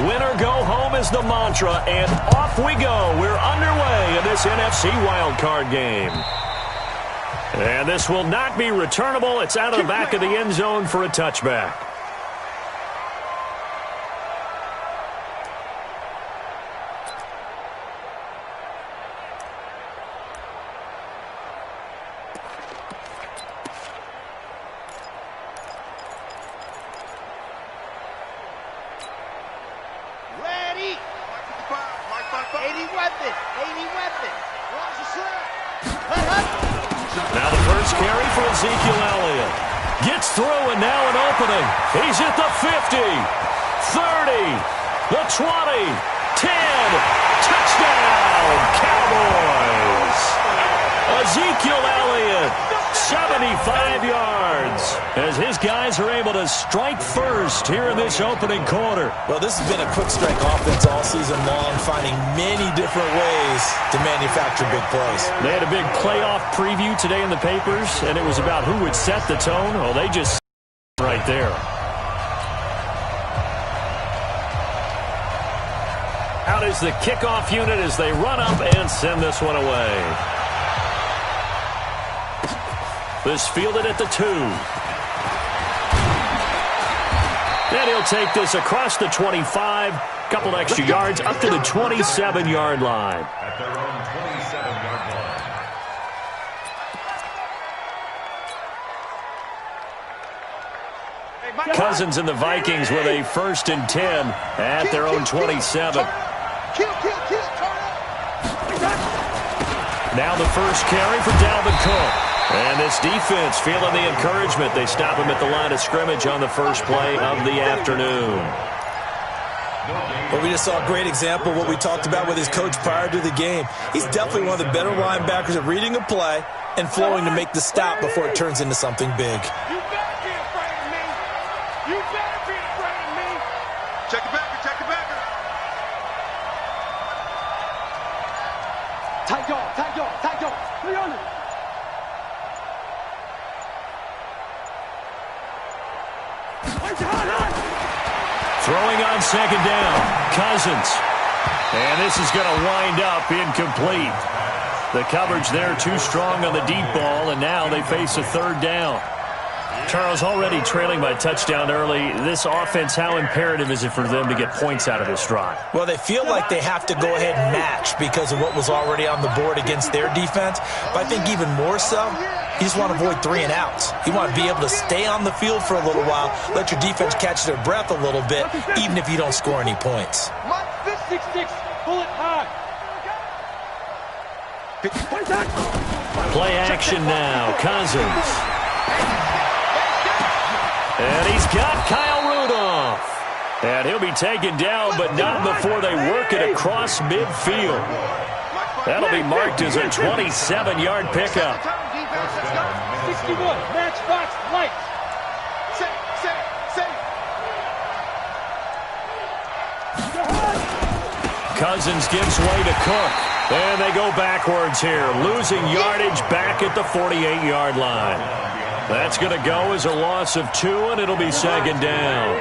Win or go home is the mantra, and off we go. We're underway in this NFC wildcard game. And this will not be returnable. It's out of the back of the end zone for a touchback. Now the first carry for Ezekiel Elliott. Gets through and now an opening. He's at the 50, 30, the 20, 10. Touchdown, Cowboys. Ezekiel Elliott, 75 yards, as his guys are able to strike first here in this opening quarter. Well, this has been a quick strike offense all season long, finding many different ways to manufacture big plays. They had a big playoff preview today in the papers, and it was about who would set the tone. Well, they just right there. Out is the kickoff unit as they run up and send this one away. This fielded at the 2. And he'll take this across the 25. Couple extra yards up to the 27-yard line. At their own 27-yard line. Cousins and the Vikings with a 1st and 10 at their own 27. Now the first carry for Dalvin Cook. And this defense feeling the encouragement. They stop him at the line of scrimmage on the first play of the afternoon. Well, we just saw a great example of what we talked about with his coach prior to the game. He's definitely one of the better linebackers at reading a play and flowing to make the stop before it turns into something big. You better be afraid of me. You better be afraid of me. Check it back, check it back. Tight dog, tight dog, tight dog. 3 on it. Throwing on 2nd down, Cousins. And this is going to wind up incomplete. The coverage there too strong on the deep ball, and now they face a 3rd down. Charles, already trailing by touchdown early. This offense, how imperative is it for them to get points out of this drive? Well, they feel like they have to go ahead and match because of what was already on the board against their defense. But I think even more so, you just want to avoid 3 and outs. You want to be able to stay on the field for a little while, let your defense catch their breath a little bit, even if you don't score any points. Bullet high. Play action now, Cousins. And he's got Kyle Rudolph. And he'll be taken down, but not before they work it across midfield. That'll be marked as a 27-yard pickup. 61, matchbox light. Cousins gives way to Cook. And they go backwards here, losing yardage back at the 48-yard line. That's going to go as a loss of 2, and it'll be 2nd down.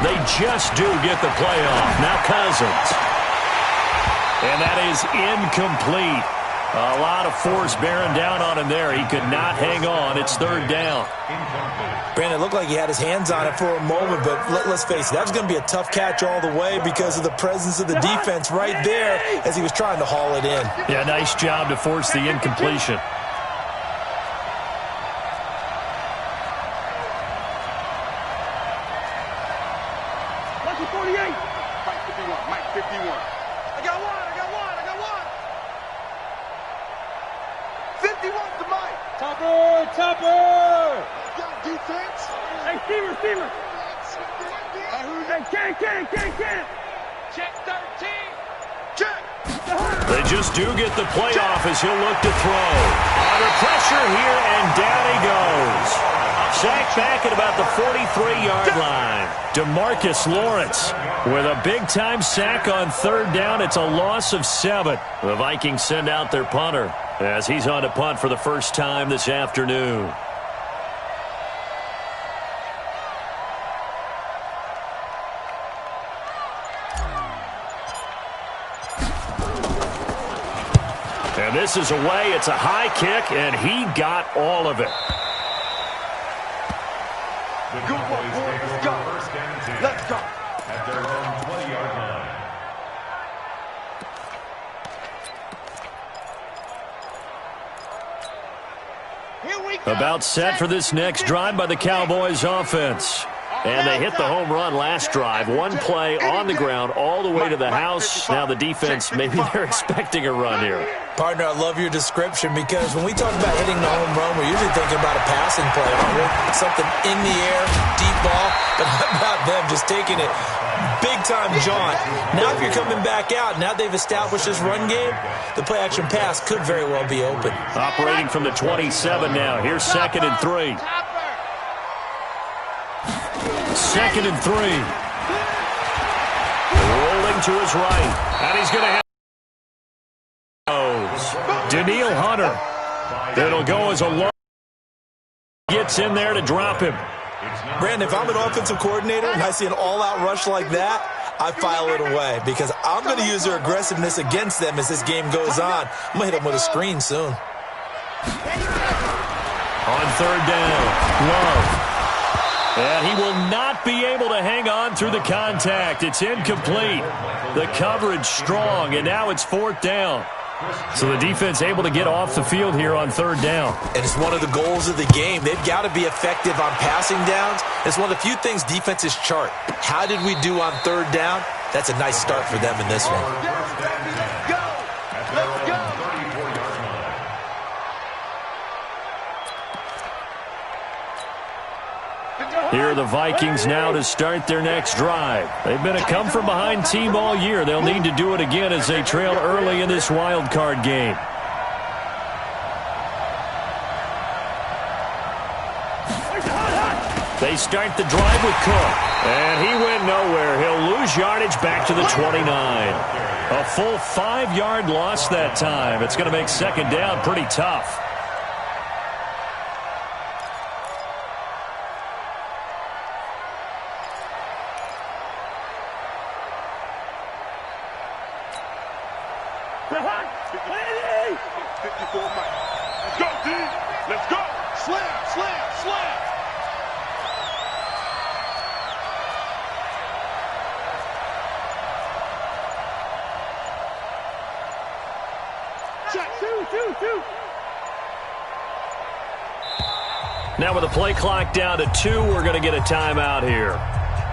They just do get the play off. Now Cousins. And that is incomplete. A lot of force bearing down on him there. He could not hang on. It's 3rd down. Brandon, it looked like he had his hands on it for a moment, but let's face it, that was going to be a tough catch all the way because of the presence of the defense right there as he was trying to haul it in. Yeah, nice job to force the incompletion. Lucky 48. Mike 51, Mike 51. I got one. 51's to Mike. Topper. Got defense. Hey, Steamer. Hey, can. Check 13. Check. They just do get the playoff as he'll look to throw. Under pressure here, and down he goes. Sacked back at about the 43-yard line. DeMarcus Lawrence with a big-time sack on third down. It's a loss of 7. The Vikings send out their punter as he's on to punt for the first time this afternoon. And this is away. It's a high kick, and he got all of it. Good one, boys. Let's go. Let's go. At their own 20-yard line. About set for this next drive by the Cowboys offense. And they hit the home run last drive. One play on the ground all the way to the house. Now the defense, maybe they're expecting a run here. Partner, I love your description because when we talk about hitting the home run, we're usually thinking about a passing play, aren't we? Something in the air, deep ball. But how about them just taking it big-time jaunt? Now if you're coming back out, now they've established this run game, the play-action pass could very well be open. Operating from the 27 now. Here's 2nd and 3. 2nd and 3. Rolling to his right. And he's going to have Daniil Hunter. It'll go as a long. Gets in there to drop him. Brandon, if I'm an offensive coordinator and I see an all-out rush like that, I file it away because I'm going to use their aggressiveness against them as this game goes on. I'm going to hit them with a screen soon. On third down, Love. And he will not be able to hang on through the contact. It's incomplete. The coverage strong, and now it's 4th down. So the defense able to get off the field here on third down. And it's one of the goals of the game. They've got to be effective on passing downs. It's one of the few things defenses chart. How did we do on third down? That's a nice start for them in this one. Here are the Vikings now to start their next drive. They've been a come-from-behind team all year. They'll need to do it again as they trail early in this wild card game. They start the drive with Cook. And he went nowhere. He'll lose yardage back to the 29. A full 5-yard loss that time. It's going to make second down pretty tough. Now with the play clock down to 2, we're going to get a timeout here.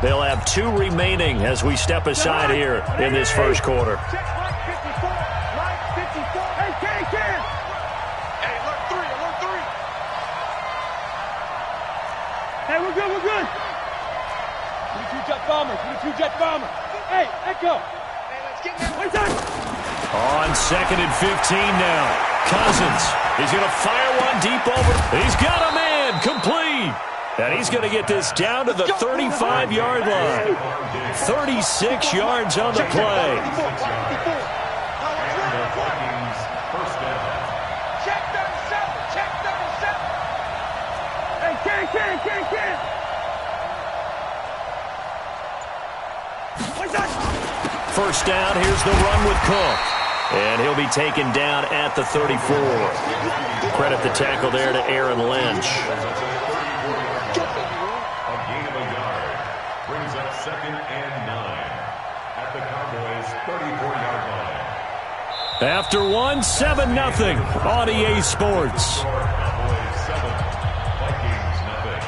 They'll have 2 remaining as we step aside here in this first quarter. Hey, we're good, we're good. We need 2 jet bombers, we need 2 jet bombers. Hey, Echo. Hey, let's get that. On 2nd and 15 now. Cousins. He's going to fire one deep over. He's got a man complete. And he's going to get this down to the 35-yard line. 36 yards on the play. Check 37, check 37. Hey, can. First down, here's the run with Cook. And he'll be taken down at the 34. Credit the tackle there to Aaron Lynch. A gain of a yard brings up 2nd and 9 at the Cowboys' 34-yard line. After 1, 7-0 on EA Sports. Cowboys 7, Vikings nothing.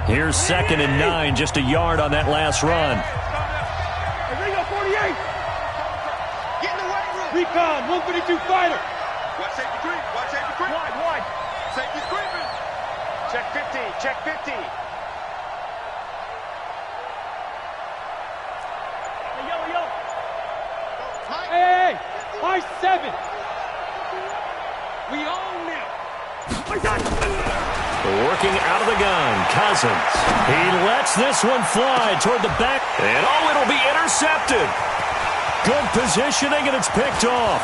Here's 2nd and 9, just a yard on that last run. Hey, Ringo 48. Get in the weight room. Recon, 152 fighter. Watch safety 3, watch safety 3. Wide. Safety's creeping. Check 50. Check 50. Hey, yo. Hey. High 7. We own now. Working out of the gun, Cousins. He lets this one fly toward the back. And, it'll be intercepted. Good positioning, and it's picked off.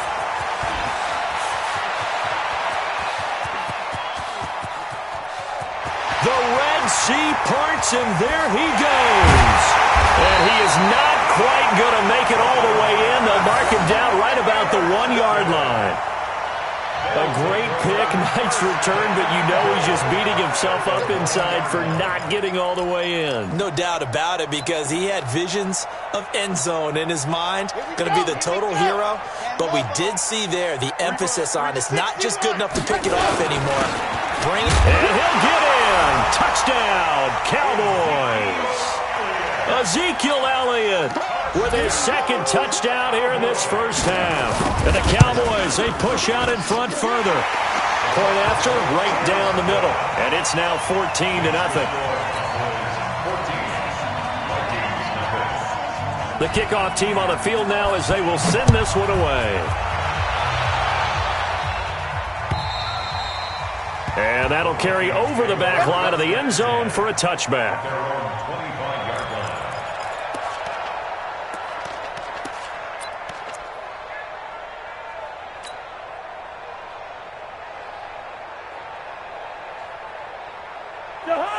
The Red Sea parts, and there he goes. And he is not quite going to make it all the way in. They'll mark him down right about the 1-yard line. A great pick, nice return, but you know he's just beating himself up inside for not getting all the way in. No doubt about it, because he had visions of end zone in his mind. Going to be the total hero. But we did see there the emphasis on it's not just good enough to pick it off anymore. Bring it. And he'll get in. Touchdown, Cowboys. Ezekiel Elliott with his second touchdown here in this first half. And the Cowboys, they push out in front further. Point after, right down the middle. And it's now 14-0. The kickoff team on the field now as they will send this one away. And that'll carry over the back line of the end zone for a touchback.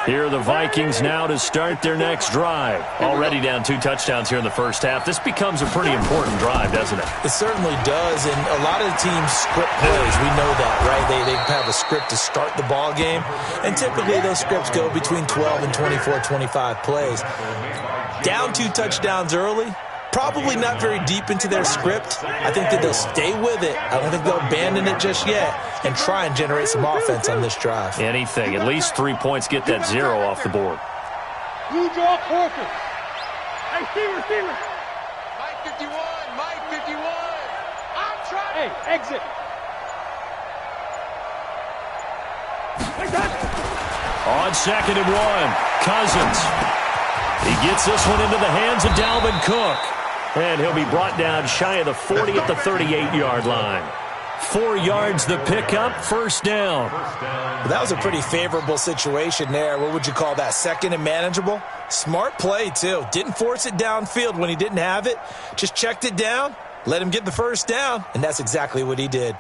Here are the Vikings now to start their next drive. Already down 2 touchdowns here in the first half. This becomes a pretty important drive, doesn't it? It certainly does, and a lot of the teams script plays. We know that, right? They have a script to start the ball game, and typically those scripts go between 12 and 24, 25 plays. Down 2 touchdowns early, probably not very deep into their script. I think that they'll stay with it. I don't think they'll abandon it just yet and try and generate some offense on this drive. Anything. At least 3 points. Get that 0 off the board. Blue draw Corker. Hey, receiver. Mike 51. I'm trying. Hey, exit. On 2nd and 1, Cousins. He gets this one into the hands of Dalvin Cook. And he'll be brought down shy of the 40 at the 38-yard line. 4 yards the pickup, first down. Well, that was a pretty favorable situation there. What would you call that? 2nd and manageable? Smart play, too. Didn't force it downfield when he didn't have it. Just checked it down, let him get the first down, and that's exactly what he did.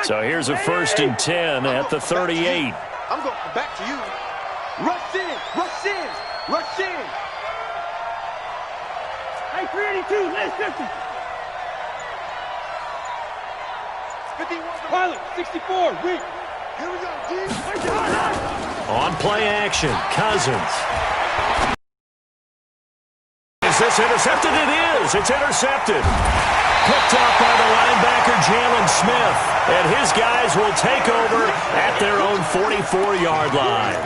So here's a 1st and 10 at the 38. I'm going back to you. Rush in. Hey, 382, last 50. 51. Pilot, 64, weak. Here we go, G. On play action, Cousins. Is this intercepted? It is. It's intercepted. Picked up by the linebacker, Jalen Smith. And his guys will take over at their own 44-yard line.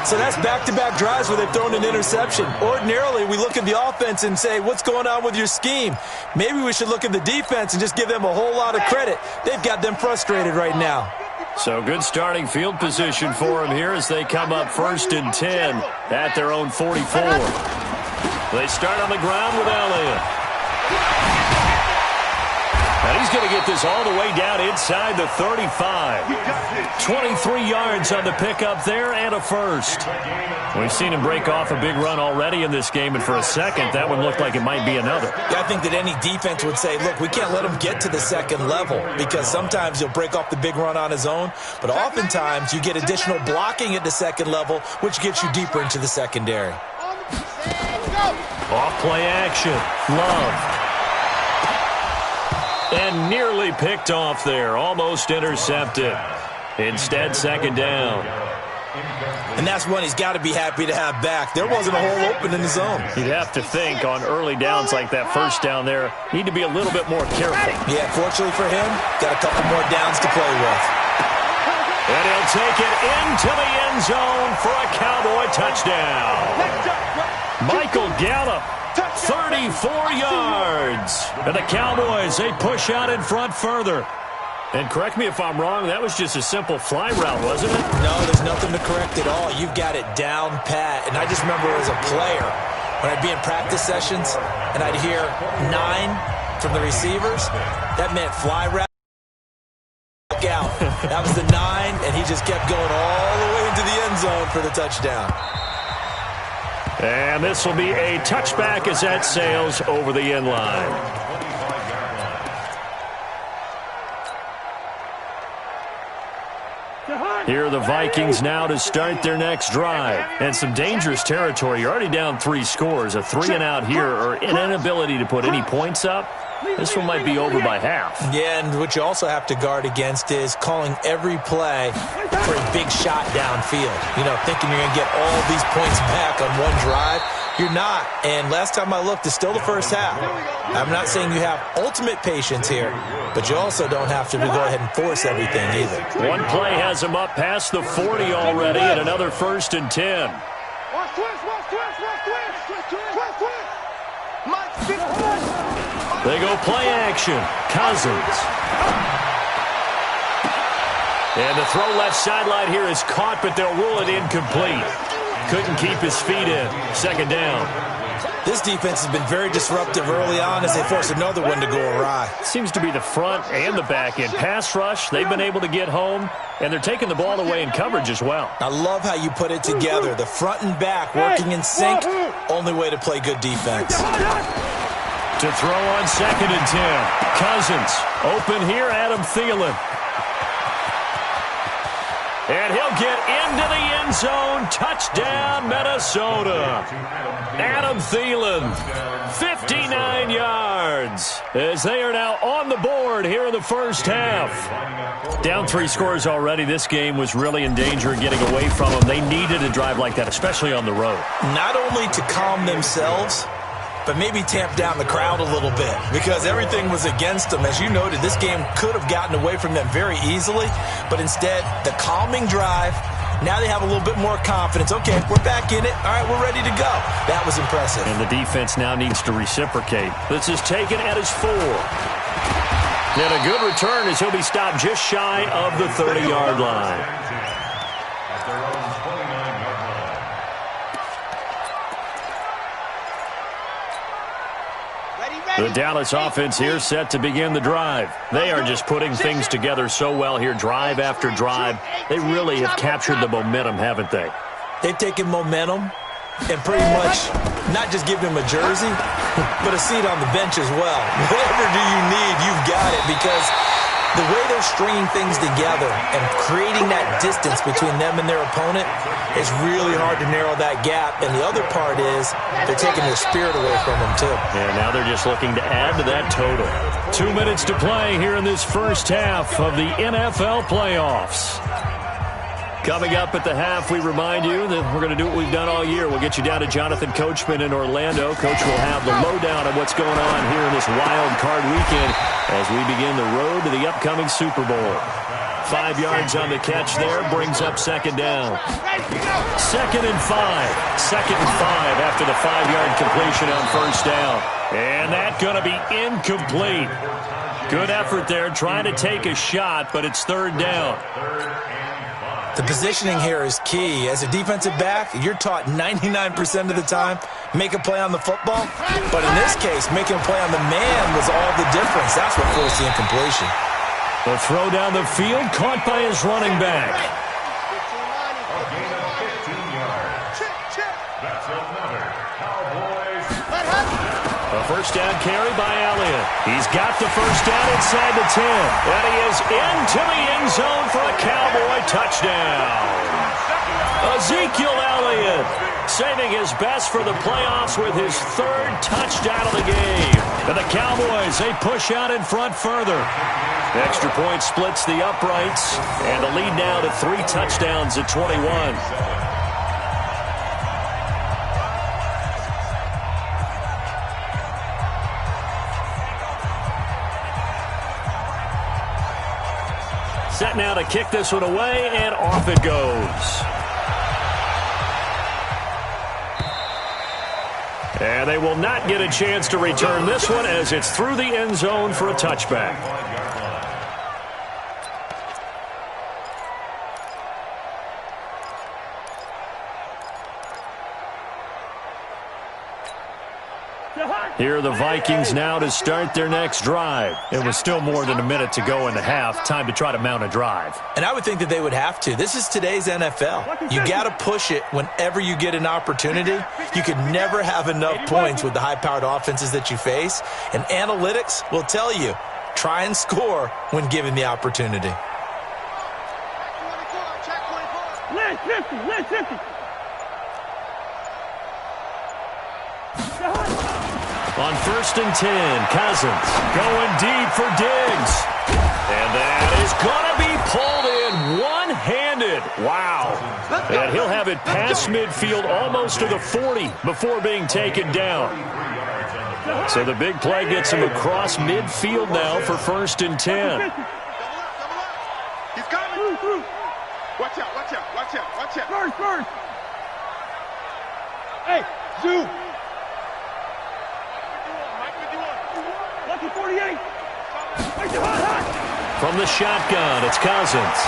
So that's back-to-back drives where they've thrown an interception. Ordinarily, we look at the offense and say, what's going on with your scheme? Maybe we should look at the defense and just give them a whole lot of credit. They've got them frustrated right now. So good starting field position for them here as they come up 1st and 10 at their own 44. They start on the ground with Elliott. And he's going to get this all the way down inside the 35. 23 yards on the pickup there and a first. We've seen him break off a big run already in this game, and for a second, that one looked like it might be another. Yeah, I think that any defense would say, look, we can't let him get to the 2nd level because sometimes he'll break off the big run on his own, but oftentimes you get additional blocking at the 2nd level, which gets you deeper into the secondary. Off play action. Love. And nearly picked off there. Almost intercepted. Instead, 2nd down. And that's one he's got to be happy to have back. There wasn't a hole open in the zone. You'd have to think on early downs like that first down there, need to be a little bit more careful. Yeah, fortunately for him, got a couple more downs to play with. And he'll take it into the end zone for a Cowboy touchdown. Michael Gallup. 34 yards. And the Cowboys, they push out in front further. And correct me if I'm wrong, that was just a simple fly route, wasn't it? No, there's nothing to correct at all. You've got it down pat. And I just remember as a player, when I'd be in practice sessions and I'd hear 9 from the receivers, that meant fly route. Out. That was the 9, and he just kept going all the way into the end zone for the touchdown. And this will be a touchback as that sails over the end line. Here are the Vikings now to start their next drive. And some dangerous territory. You're already down 3 scores. A 3-and-out here, or an inability to put any points up. This one might be over by half. Yeah, and what you also have to guard against is calling every play for a big shot downfield. You know, thinking you're going to get all these points back on one drive. You're not. And last time I looked, it's still the first half. I'm not saying you have ultimate patience here, but you also don't have to go ahead and force everything either. One play has him up past the 40 already, and another 1st and 10. They go play action. Cousins. And the throw left sideline here is caught, but they'll rule it incomplete. Couldn't keep his feet in. 2nd down. This defense has been very disruptive early on as they force another one to go awry. Seems to be the front and the back end. Pass rush, they've been able to get home, and they're taking the ball away in coverage as well. I love how you put it together. The front and back working in sync. Only way to play good defense. To throw on 2nd and 10. Cousins. Open here, Adam Thielen. And he'll get into the end zone. Touchdown, Minnesota. Adam Thielen, 59 yards, as they are now on the board here in the first half. Down 3 scores already. This game was really in danger of getting away from them. They needed a drive like that, especially on the road. Not only to calm themselves, but maybe tamp down the crowd a little bit because everything was against them. As you noted, this game could have gotten away from them very easily, but instead, the calming drive, now they have a little bit more confidence. Okay, we're back in it. All right, we're ready to go. That was impressive. And the defense now needs to reciprocate. This is taken at his 4. And a good return as he'll be stopped just shy of the 30-yard line. The Dallas offense here set to begin the drive. They are just putting things together so well here, drive after drive. They really have captured the momentum, haven't they? They've taken momentum and pretty much not just given him a jersey, but a seat on the bench as well. Whatever do you need, you've got it, because the way they're stringing things together and creating that distance between them and their opponent is really hard to narrow that gap. And the other part is they're taking their spirit away from them, too. And now they're just looking to add to that total. 2 minutes to play here in this first half of the NFL playoffs. Coming up at the half, we remind you that we're going to do what we've done all year. We'll get you down to Jonathan Coachman in Orlando. Coach will have the lowdown of what's going on here in this wild card weekend as we begin the road to the upcoming Super Bowl. 5 yards on the catch there, brings up 2nd down. 2nd and 5. 2nd and 5 after the 5-yard completion on 1st down. And that's going to be incomplete. Good effort there, trying to take a shot, but it's 3rd down. The positioning here is key. As a defensive back, you're taught 99% of the time, make a play on the football. But in this case, making a play on the man was all the difference. That's what forced the incompletion. The throw down the field, caught by his running back. A gain of 15 yards. That's another Cowboys. A 1st down carry by Elliott. He's got the 1st down inside the 10. And he is into the end zone for a Cowboy touchdown. Ezekiel Elliott saving his best for the playoffs with his 3rd touchdown of the game. And the Cowboys, they push out in front further. Extra point splits the uprights. And the lead now to 3 touchdowns at 21. Set now to kick this one away, and off it goes. And they will not get a chance to return this one as it's through the end zone for a touchback. Here are the Vikings now to start their next drive. It was still more than a minute to go in the half. Time to try to mount a drive. And I would think that they would have to. This is today's NFL. You got to push it whenever you get an opportunity. You can never have enough points with the high-powered offenses that you face. And analytics will tell you, try and score when given the opportunity. Lance 50, Lance 50. On 1st and 10, Cousins going deep for Diggs. And that is going to be pulled in one-handed. Wow. And he'll have it past midfield almost to the 40 before being taken down. So the big play gets him across midfield now for 1st and 10. He's coming. Watch out, watch out, watch out, watch out. First. Hey, zoom. 48. From the shotgun, it's Cousins.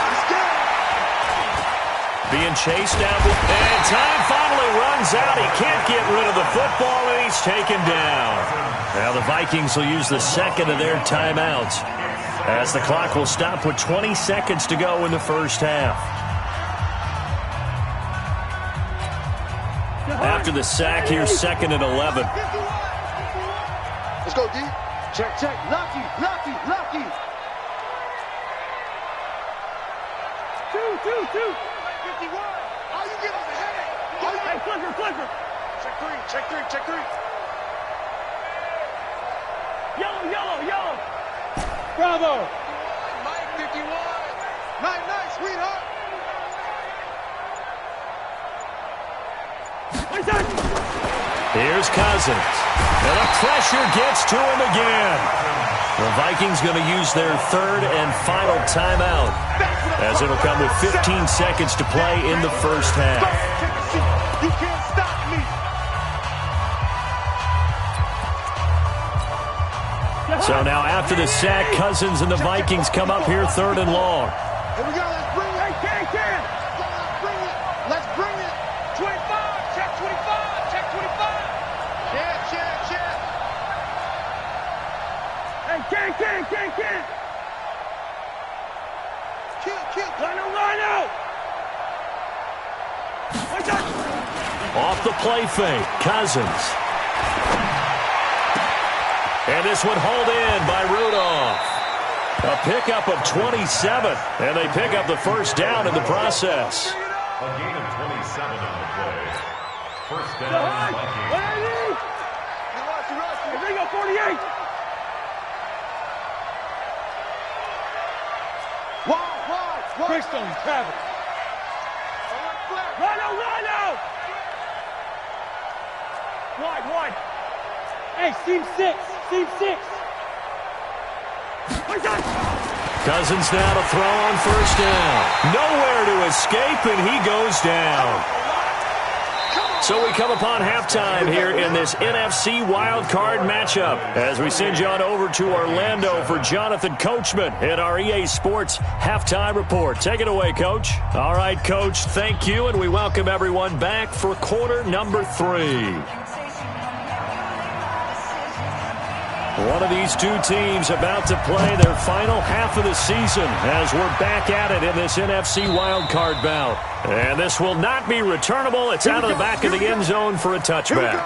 Being chased down, and time finally runs out. He can't get rid of the football, and he's taken down. Now the Vikings will use the second of their timeouts, as the clock will stop with 20 seconds to go in the first half. After the sack, here's 2nd and 11. Let's go, D. Check. Lucky. 2. All you give us a headache. Hey, flipper. Check 3. Yellow. Bravo. Mike, 51. Nice, sweetheart. Here's Cousins. And the pressure gets to him again. The Vikings going to use their 3rd and final timeout, as it'll come with 15 seconds to play in the first half. You can't stop me. So now after the sack, Cousins and the Vikings come up here 3rd and long. Here we go. Let's bring it. Hey, can. Let's bring it. 25. Check 25. Check 25. Check. Hey, can. Kill. Line out. Off the play fake, Cousins. And this one hauled in by Rudolph. A pickup of 27, and they pick up the first down in the process. A gain of 27 on the play. First down, Vikings. There you go, 48. Wide. Christone, Travis. Run out. Wide. Hey, seam 6. Cousins now to throw on first down. Nowhere to escape, and he goes down. So we come upon halftime here in this NFC wildcard matchup as we send you on over to Orlando for Jonathan Coachman in our EA Sports Halftime Report. Take it away, Coach. All right, Coach, thank you, and we welcome everyone back for quarter number 3. One of these two teams about to play their final half of the season as we're back at it in this NFC wildcard bout. And this will not be returnable. It's out of the back of the end zone for a touchback.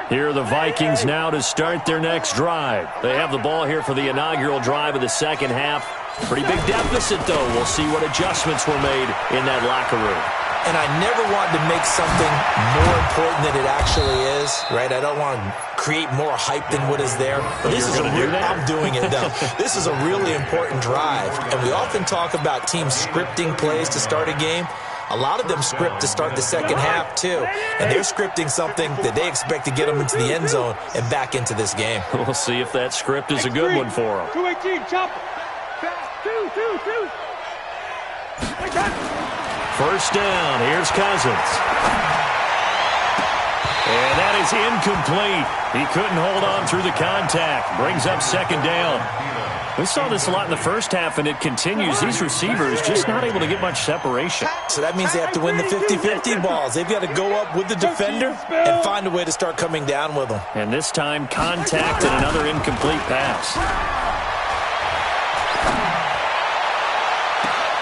Here are the Vikings now to start their next drive. They have the ball here for the inaugural drive of the second half. Pretty big deficit, though. We'll see what adjustments were made in that locker room. And I never want to make something more important than it actually is, right? I don't want to create more hype than what is there. But this is I'm doing it, though. This is a really important drive. And we often talk about teams scripting plays to start a game. A lot of them script to start the second half, too. And they're scripting something that they expect to get them into the end zone and back into this game. We'll see if that script is a good one for them. 218, chop. 2. First down. Here's Cousins. And that is incomplete. He couldn't hold on through the contact. Brings up second down. We saw this a lot in the first half, and it continues. These receivers just not able to get much separation. So that means they have to win the 50-50 balls. They've got to go up with the defender and find a way to start coming down with them. And this time, contact and another incomplete pass.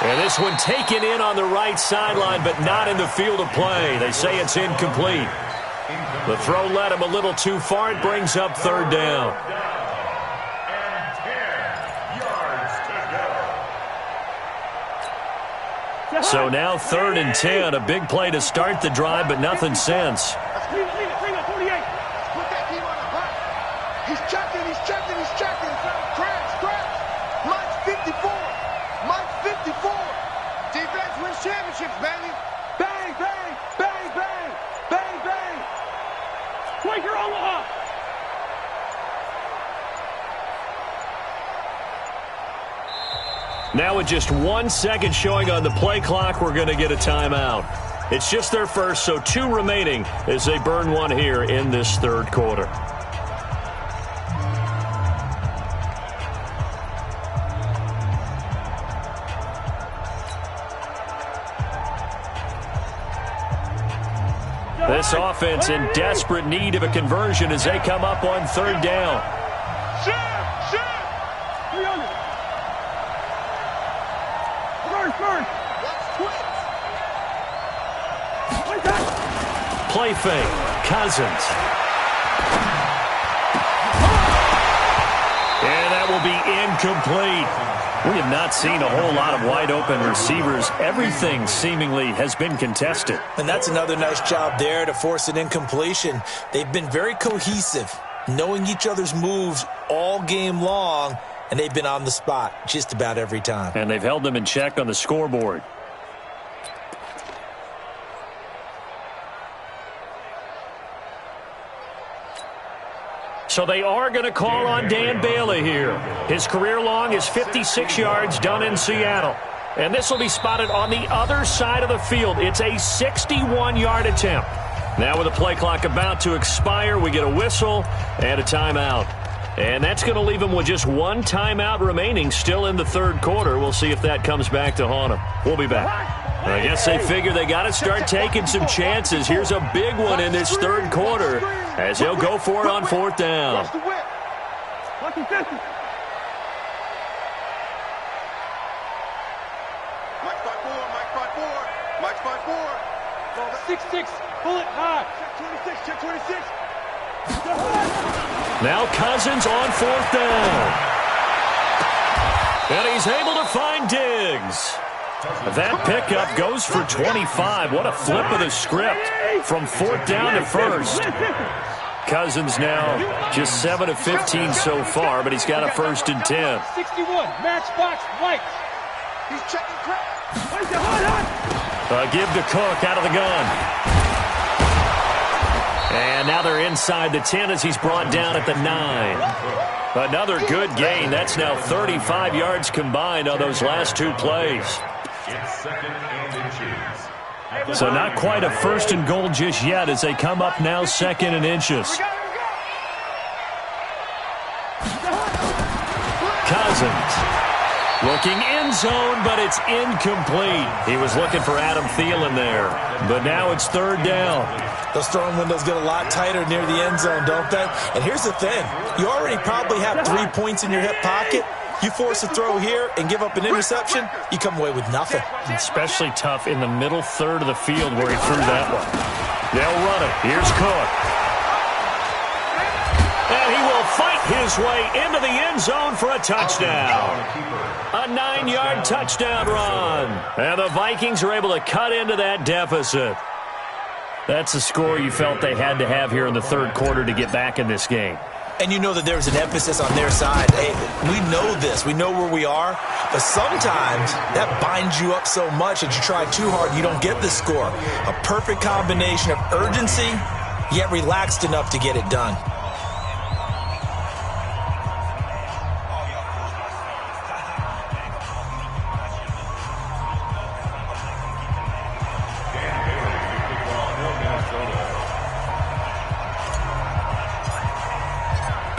And this one taken in on the right sideline, but not in the field of play. They say it's incomplete. The throw led him a little too far. It brings up third down. So now 3rd and 10. A big play to start the drive, but nothing since. Bring up 48. Put that team on the hot. He's checking. Crash. Mike's 54. Mike's 54. Defense wins championships, baby. Bang, bang, bang, bang, bang, bang. Quaker Omaha. Now with just 1 second showing on the play clock, we're going to get a timeout. It's just their first, so 2 remaining as they burn one here in this third quarter. This offense in desperate need of a conversion as they come up on third down. Play fake. Cousins. And that will be incomplete. We have not seen a whole lot of wide open receivers. Everything seemingly has been contested. And that's another nice job there to force an incompletion. They've been very cohesive, knowing each other's moves all game long, and they've been on the spot just about every time. And they've held them in check on the scoreboard. So they are going to call on Dan Bailey here. His career long is 56 yards done in Seattle. And this will be spotted on the other side of the field. It's a 61-yard attempt. Now with the play clock about to expire, we get a whistle and a timeout. And that's going to leave him with just 1 timeout remaining still in the third quarter. We'll see if that comes back to haunt him. We'll be back. I guess they figure they got to start taking some chances. Here's a big one in this third quarter as he'll go for it on 4th down. Mike's 5'4". Mike's 5'4". 6'6". Pull it high. Check 26. Now Cousins on 4th down. And he's able to find Diggs. That pickup goes for 25. What a flip of the script from 4th down to 1st. Cousins now just 7 of 15 so far, but he's got a 1st and 10. 61. Matchbox White. He's checking crack. Give to Cook out of the gun. And now they're inside the 10 as he's brought down at the 9. Another good gain. That's now 35 yards combined on those last 2 plays. So not quite a 1st and goal just yet as they come up now 2nd and inches. Cousins looking end zone, but it's incomplete. He was looking for Adam Thielen there, but now it's 3rd down. Those throwing windows get a lot tighter near the end zone, don't they? And here's the thing. You already probably have 3 points in your hip pocket. You force a throw here and give up an interception, you come away with nothing. Especially tough in the middle third of the field where he threw that one. They'll run it. Here's Cook. And he will fight his way into the end zone for a touchdown. A 9-yard touchdown run. And the Vikings are able to cut into that deficit. That's the score you felt they had to have here in the third quarter to get back in this game. And you know that there's an emphasis on their side. Hey, we know this. We know where we are. But sometimes that binds you up so much that you try too hard, you don't get the score. A perfect combination of urgency, yet relaxed enough to get it done.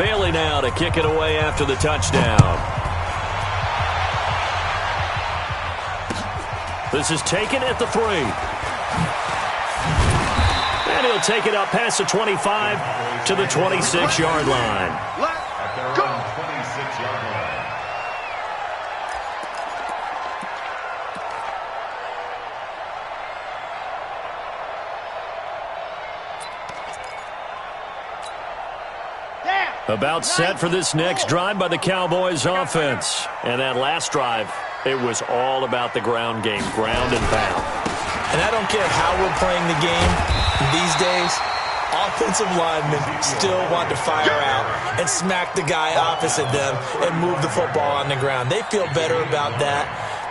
Bailey now to kick it away after the touchdown. This is taken at the 3. And he'll take it up past the 25 to the 26-yard line. Let's go! 26-yard line. About set for this next drive by the Cowboys offense. And that last drive, it was all about the ground game, ground and pound. And I don't care how we're playing the game these days, offensive linemen still want to fire out and smack the guy opposite them and move the football on the ground. They feel better about that.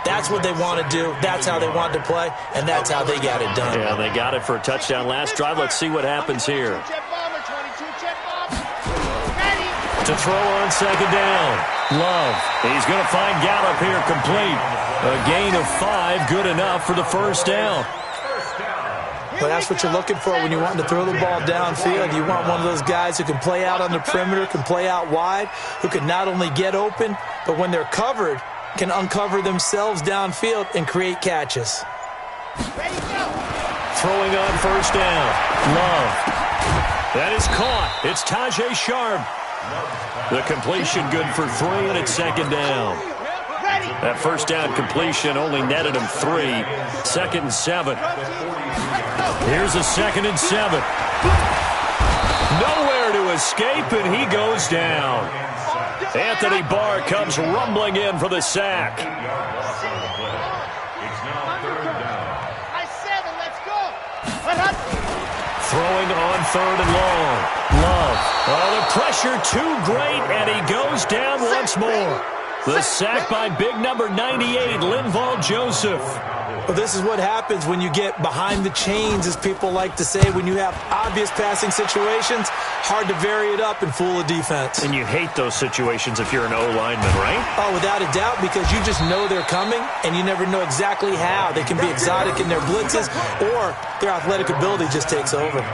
That's what they want to do. That's how they want to play, and that's how they got it done. Yeah, they got it for a touchdown last drive. Let's see what happens here. To throw on second down. Love. He's going to find Gallup here complete. A gain of 5, good enough for the first down. But that's what you're looking for when you want to throw the ball downfield. You want one of those guys who can play out on the perimeter, can play out wide, who can not only get open, but when they're covered, can uncover themselves downfield and create catches. Throwing on first down. Love. That is caught. It's Tajay Sharp. The completion good for 3, and it's second down. That first down completion only netted him 3. Second and 7. Here's a second and 7. Nowhere to escape, and he goes down. Anthony Barr comes rumbling in for the sack. Throwing on third and long. Love. Oh, the pressure too great, and he goes down once more. The sack by big number 98, Linval Joseph. Well, this is what happens when you get behind the chains, as people like to say. When you have obvious passing situations, hard to vary it up and fool a defense. And you hate those situations if you're an O-lineman, right? Oh, without a doubt, because you just know they're coming, and you never know exactly how. They can be exotic in their blitzes, or their athletic ability just takes over.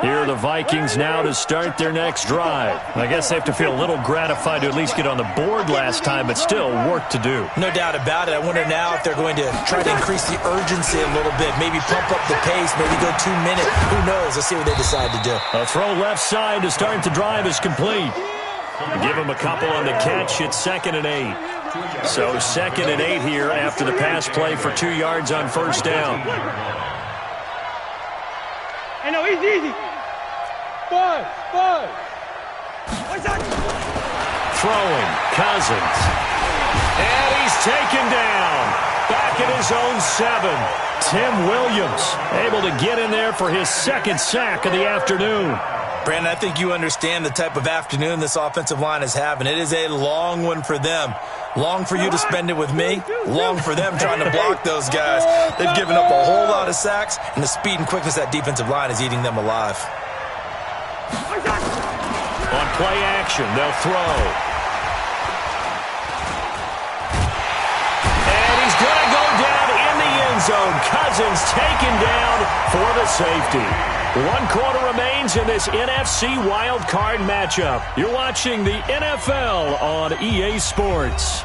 Here are the Vikings now to start their next drive. I guess they have to feel a little gratified to at least get on the board last time, but still work to do. No doubt about it. I wonder now if they're going to try to increase the urgency a little bit, maybe pump up the pace, maybe go 2 minutes. Who knows? Let's see what they decide to do. A throw left side to start the drive is complete. Give him a couple on the catch. It's second and 8. So second and 8 here after the pass play for 2 yards on first down. I know, easy. 5. What's that? Throwing, Cousins. And he's taken down. Back at his own 7. Tim Williams able to get in there for his second sack of the afternoon. Brandon, I think you understand the type of afternoon this offensive line is having. It is a long one for them. Long for you to spend it with me. Long for them trying to block those guys. They've given up a whole lot of sacks, and the speed and quickness of that defensive line is eating them alive. On play action, they'll throw. And he's going to go down in the end zone. Cousins taken down for the safety. 1 quarter remains in this NFC wildcard matchup. You're watching the NFL on EA Sports.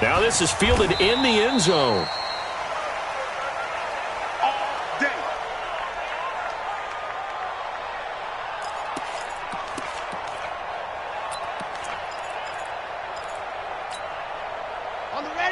Now this is fielded in the end zone.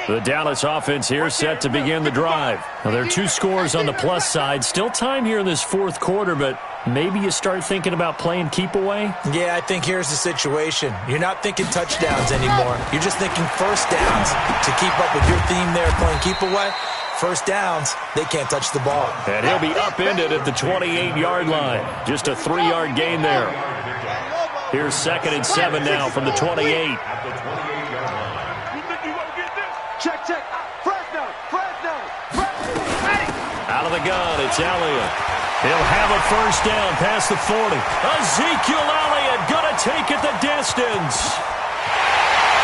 The Dallas offense here set to begin the drive. Now, there are 2 scores on the plus side. Still time here in this fourth quarter, but maybe you start thinking about playing keep away? Yeah, I think here's the situation. You're not thinking touchdowns anymore. You're just thinking first downs. To keep up with your theme there, playing keep away, first downs, they can't touch the ball. And he'll be upended at the 28-yard line. Just a 3-yard gain there. Here's 2nd and 7 now from the 28. Check, check. Fresh down, fresh down, Out of the gun, it's Elliott. He'll have a first down past the 40. Ezekiel Elliott gonna take it the distance.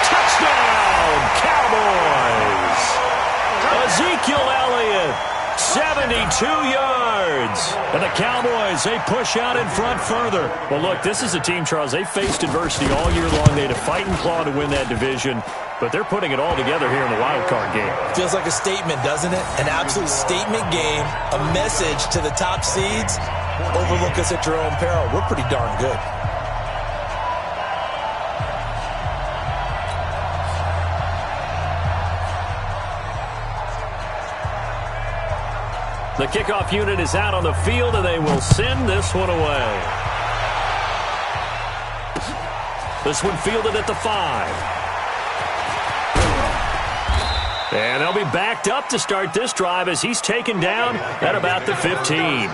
Touchdown, Cowboys! Ezekiel Elliott, 72 yards. And the Cowboys, they push out in front further. Well, look, this is a team, Charles, they faced adversity all year long. They had to fight and claw to win that division, but they're putting it all together here in the wild card game. Feels like a statement, doesn't it? An absolute statement game, a message to the top seeds. Overlook us at your own peril. We're pretty darn good. The kickoff unit is out on the field, and they will send this one away. This one fielded at the 5. And they'll be backed up to start this drive as he's taken down at about the 15.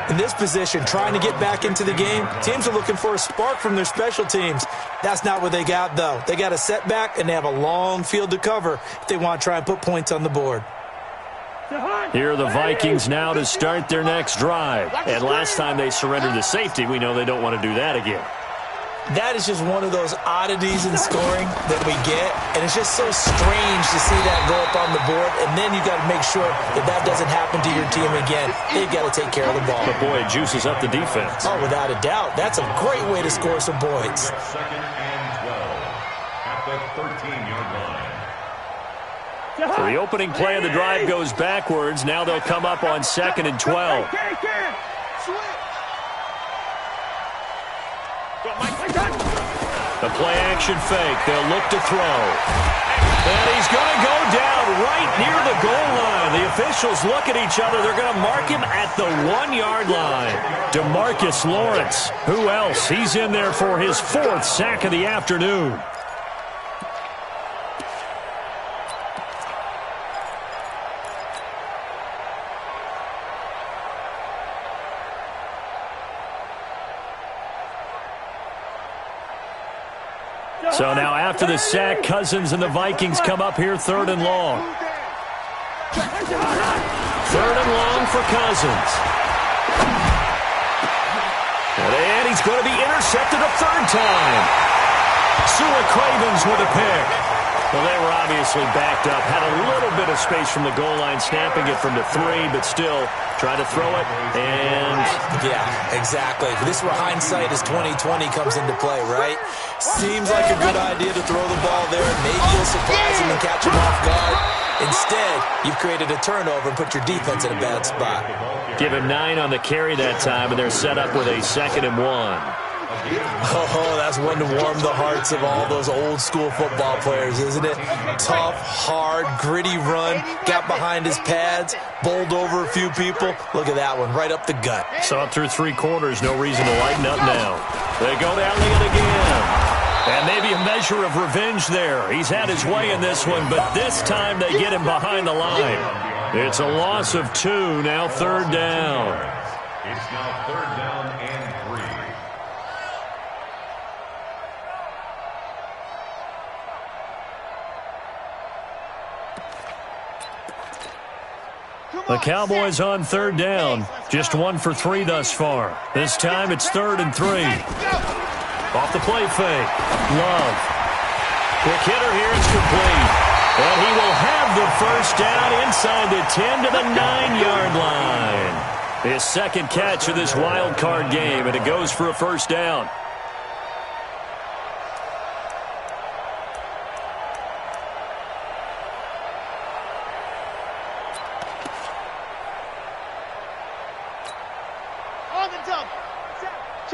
In this position, trying to get back into the game, teams are looking for a spark from their special teams. That's not what they got, though. They got a setback, and they have a long field to cover if they want to try and put points on the board. Here are the Vikings now to start their next drive. And last time they surrendered the safety, we know they don't want to do that again. That is just one of those oddities in scoring that we get, and it's just so strange to see that go up on the board, and then you got to make sure that that doesn't happen to your team again. They've got to take care of the ball. But, boy, it juices up the defense. Oh, without a doubt. That's a great way to score some points. 2nd and 12 at the 13-yard line. So the opening play of the drive goes backwards. Now they'll come up on 2nd and 12. The play-action fake. They'll look to throw. And he's going to go down right near the goal line. The officials look at each other. They're going to mark him at the 1-yard line. DeMarcus Lawrence. Who else? He's in there for his 4th sack of the afternoon. So now after the sack, Cousins and the Vikings come up here 3rd and long. 3rd and long for Cousins. And he's going to be intercepted a 3rd time. Sula Cravens with a pick. Well, they were obviously backed up. Had a little bit of space from the goal line, snapping it from the 3, but still try to throw it. And yeah, exactly. This is where hindsight is 20/20 comes into play, right? Seems like a good idea to throw the ball there. Maybe you'll surprise him and catch him off guard. Instead, you've created a turnover and put your defense in a bad spot. Give him 9 on the carry that time, and they're set up with a 2nd and 1. Oh, that's one to warm the hearts of all those old-school football players, isn't it? Tough, hard, gritty run, got behind his pads, bowled over a few people. Look at that one, right up the gut. Saw it through 3 quarters, no reason to lighten up now. They go to Elliott again. And maybe a measure of revenge there. He's had his way in this one, but this time they get him behind the line. It's a loss of 2, now 3rd down. It's now 3rd down and 3. The Cowboys on 3rd down. Just 1 for 3 thus far. This time it's 3rd and 3. Off the play fake. Love. Quick hitter here. It's complete. And he will have the first down inside the 10 to the 9-yard line. His 2nd catch of this wild card game, and it goes for a first down.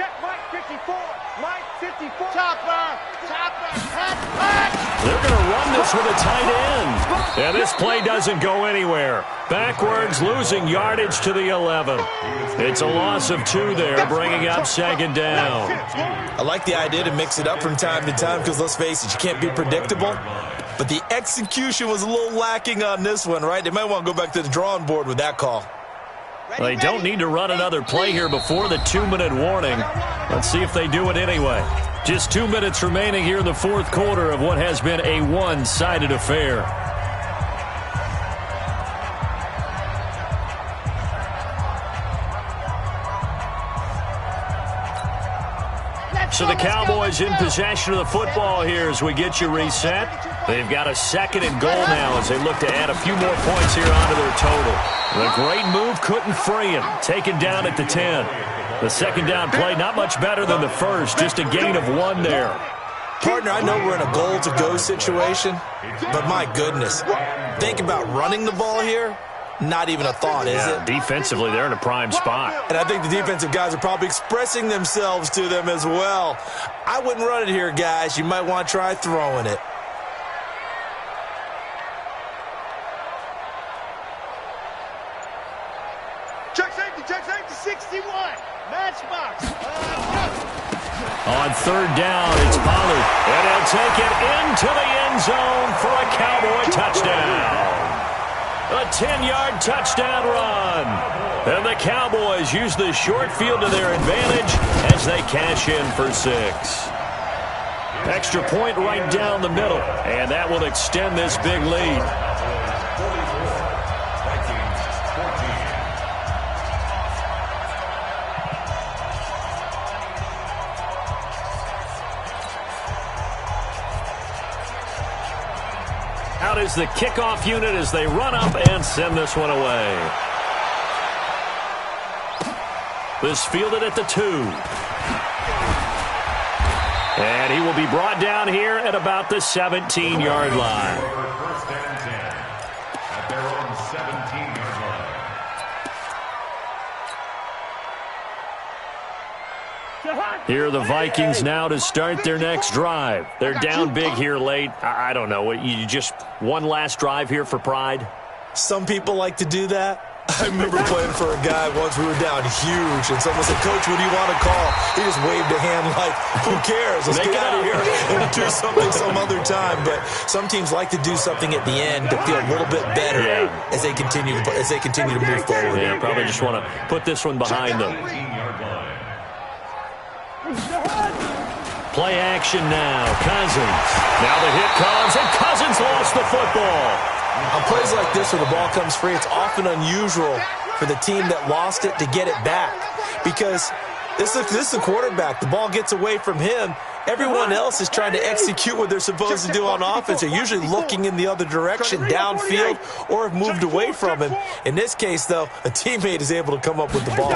Check Mike 54. Mike 54. Chopper. They're going to run this with a tight end. And this play doesn't go anywhere. Backwards, losing yardage to the 11. It's a loss of 2 there, bringing up second down. I like the idea to mix it up from time to time because, let's face it, you can't be predictable. But the execution was a little lacking on this one, right? They might want to go back to the drawing board with that call. Well, they don't need to run another play here before the 2-minute warning. Let's see if they do it anyway. Just 2 minutes remaining here in the fourth quarter of what has been a one-sided affair. So the Cowboys in possession of the football here as we get you reset. They've got a 2nd and goal now as they look to add a few more points here onto their total. The great move couldn't free him. Taken down at the 10. The second down play not much better than the first. Just a gain of 1 there. Partner, I know we're in a goal-to-go situation, but my goodness, think about running the ball here. Not even a thought, is it? Defensively, they're in a prime spot. And I think the defensive guys are probably expressing themselves to them as well. I wouldn't run it here, guys. You might want to try throwing it. Check safety, 61. Matchbox. On third down, it's Pollard. And he'll take it into the end zone for a Cowboy touchdown. A 10-yard touchdown run. And the Cowboys use the short field to their advantage as they cash in for 6. Extra point right down the middle. And that will extend this big lead. Out is the kickoff unit as they run up and send this one away. This fielded at the 2. And he will be brought down here at about the 17-yard line. First and 10 at their own 17-yard line. Here are the Vikings now to start their next drive. They're down big here late. I don't know. You just one last drive here for pride? Some people like to do that. I remember playing for a guy once. We were down huge, and someone said, "Coach, what do you want to call?" He just waved a hand like, "Who cares? Let's get out of here and do something some other time." But some teams like to do something at the end to feel a little bit better as they continue to move forward. Yeah, probably just want to put this one behind them. 18-yard line. Play action now. Cousins. Now the hit comes, and Cousins lost the football. On plays like this where the ball comes free, it's often unusual for the team that lost it to get it back because this is the quarterback. The ball gets away from him. Everyone else is trying to execute what they're supposed to do on offense. They're usually looking in the other direction, downfield, or have moved away from him. In this case, though, a teammate is able to come up with the ball.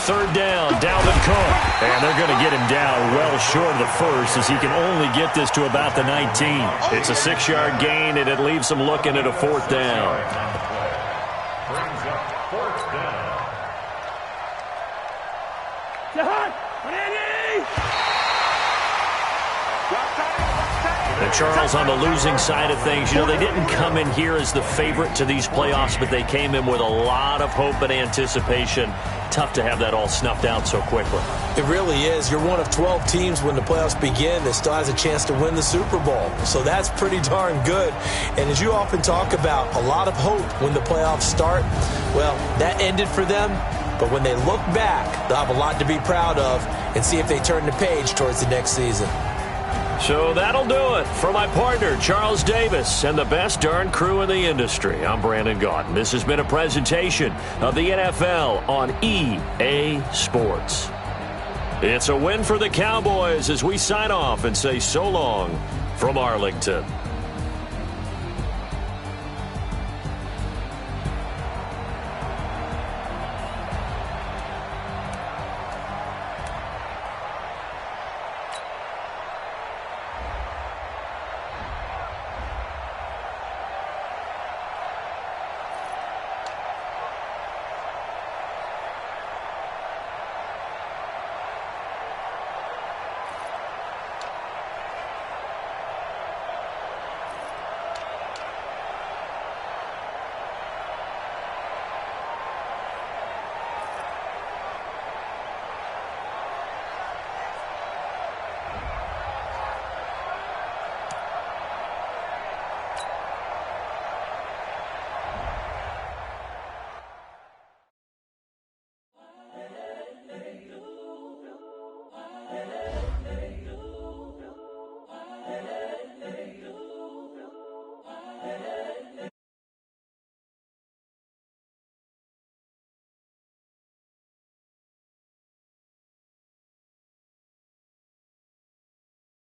Third down, Dalvin Cook. And they're going to get him down well short of the first as he can only get this to about the 19. It's a 6-yard gain, and it leaves him looking at a 4th down. Brings up 4th down. And Charles, on the losing side of things, you know, they didn't come in here as the favorite to these playoffs, but they came in with a lot of hope and anticipation. Tough to have that all snuffed out so quickly. It really is. You're one of 12 teams when the playoffs begin that still has a chance to win the Super Bowl. So that's pretty darn good. And as you often talk about, a lot of hope when the playoffs start. Well, that ended for them. But when they look back, they'll have a lot to be proud of and see if they turn the page towards the next season. So that'll do it for my partner, Charles Davis, and the best darn crew in the industry. I'm Brandon Gaudin. This has been a presentation of the NFL on EA Sports. It's a win for the Cowboys as we sign off and say so long from Arlington.